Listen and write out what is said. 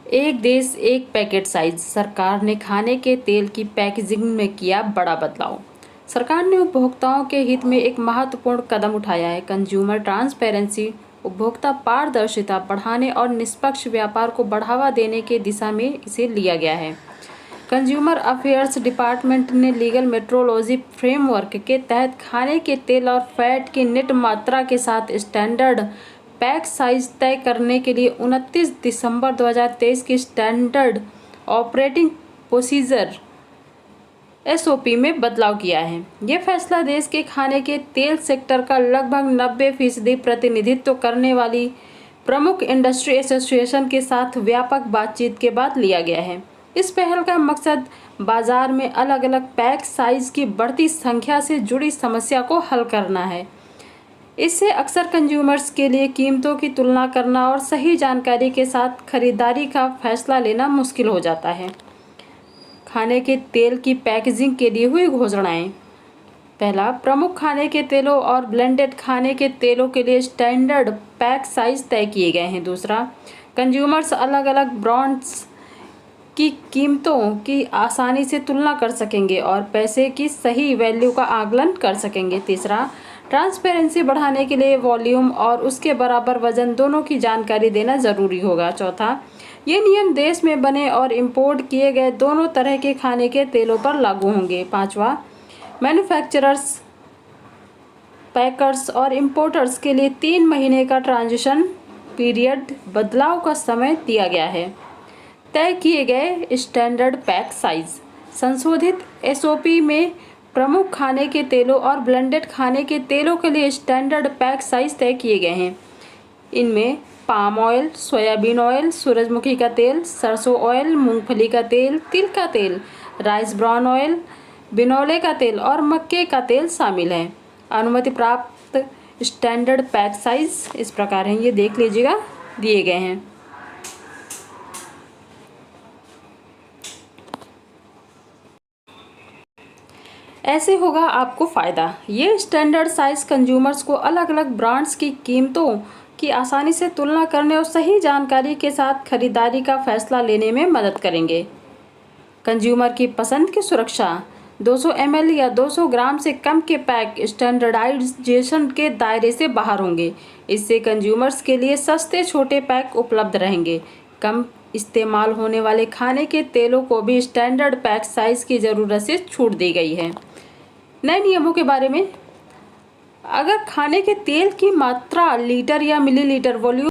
एक देश एक पैकेट साइज। सरकार ने खाने के तेल की पैकेजिंग में किया बड़ा बदलाव। सरकार ने उपभोक्ताओं के हित में एक महत्वपूर्ण कदम उठाया है। कंज्यूमर ट्रांसपेरेंसी, उपभोक्ता पारदर्शिता बढ़ाने और निष्पक्ष व्यापार को बढ़ावा देने के दिशा में इसे लिया गया है। कंज्यूमर अफेयर्स डिपार्टमेंट ने लीगल मेट्रोलॉजी फ्रेमवर्क के तहत खाने के तेल और फैट की नेट मात्रा के साथ स्टैंडर्ड पैक साइज तय करने के लिए 29 दिसंबर 2023 की स्टैंडर्ड ऑपरेटिंग प्रोसीजर (SOP) में बदलाव किया है। ये फैसला देश के खाने के तेल सेक्टर का लगभग 90% प्रतिनिधित्व करने वाली प्रमुख इंडस्ट्री एसोसिएशन के साथ व्यापक बातचीत के बाद लिया गया है। इस पहल का मकसद बाजार में अलग अलग पैक साइज की बढ़ती संख्या से जुड़ी समस्या को हल करना है। इससे अक्सर कंज्यूमर्स के लिए कीमतों की तुलना करना और सही जानकारी के साथ खरीदारी का फैसला लेना मुश्किल हो जाता है। खाने के तेल की पैकेजिंग के लिए हुई घोषणाएं। पहला, प्रमुख खाने के तेलों और ब्लेंडेड खाने के तेलों के लिए स्टैंडर्ड पैक साइज तय किए गए हैं। दूसरा, कंज्यूमर्स अलग अलग ब्रांड्स की कीमतों की आसानी से तुलना कर सकेंगे और पैसे की सही वैल्यू का आकलन कर सकेंगे। तीसरा, ट्रांसपेरेंसी बढ़ाने के लिए वॉल्यूम और उसके बराबर वजन दोनों की जानकारी देना जरूरी होगा। चौथा, ये नियम देश में बने और इंपोर्ट किए गए दोनों तरह के खाने के तेलों पर लागू होंगे। पांचवा, मैन्युफैक्चरर्स, पैकर्स और इंपोर्टर्स के लिए 3 महीने का ट्रांजिशन पीरियड बदलाव का समय दिया गया है। तय किए गए स्टैंडर्ड पैक साइज। संशोधित SOP में प्रमुख खाने के तेलों और ब्लेंडेड खाने के तेलों के लिए स्टैंडर्ड पैक साइज तय किए गए हैं। इनमें पाम ऑयल, सोयाबीन ऑयल, सूरजमुखी का तेल, सरसों ऑयल, मूंगफली का तेल, तिल का तेल, राइस ब्रान ऑयल, बिनौले का तेल और मक्के का तेल शामिल हैं। अनुमति प्राप्त स्टैंडर्ड पैक साइज इस प्रकार हैं, ये देख लीजिएगा, दिए गए हैं। ऐसे होगा आपको फ़ायदा। ये स्टैंडर्ड साइज कंज्यूमर्स को अलग अलग ब्रांड्स की कीमतों की आसानी से तुलना करने और सही जानकारी के साथ खरीदारी का फैसला लेने में मदद करेंगे। कंज्यूमर की पसंद की सुरक्षा। 200 ml या 200 ग्राम से कम के पैक स्टैंडर्डाइजेशन के दायरे से बाहर होंगे। इससे कंज्यूमर्स के लिए सस्ते छोटे पैक उपलब्ध रहेंगे। कम इस्तेमाल होने वाले खाने के तेलों को भी स्टैंडर्ड पैक साइज की ज़रूरत से छूट दी गई है। नए नियमों के बारे में, अगर खाने के तेल की मात्रा लीटर या मिलीलीटर वॉल्यूम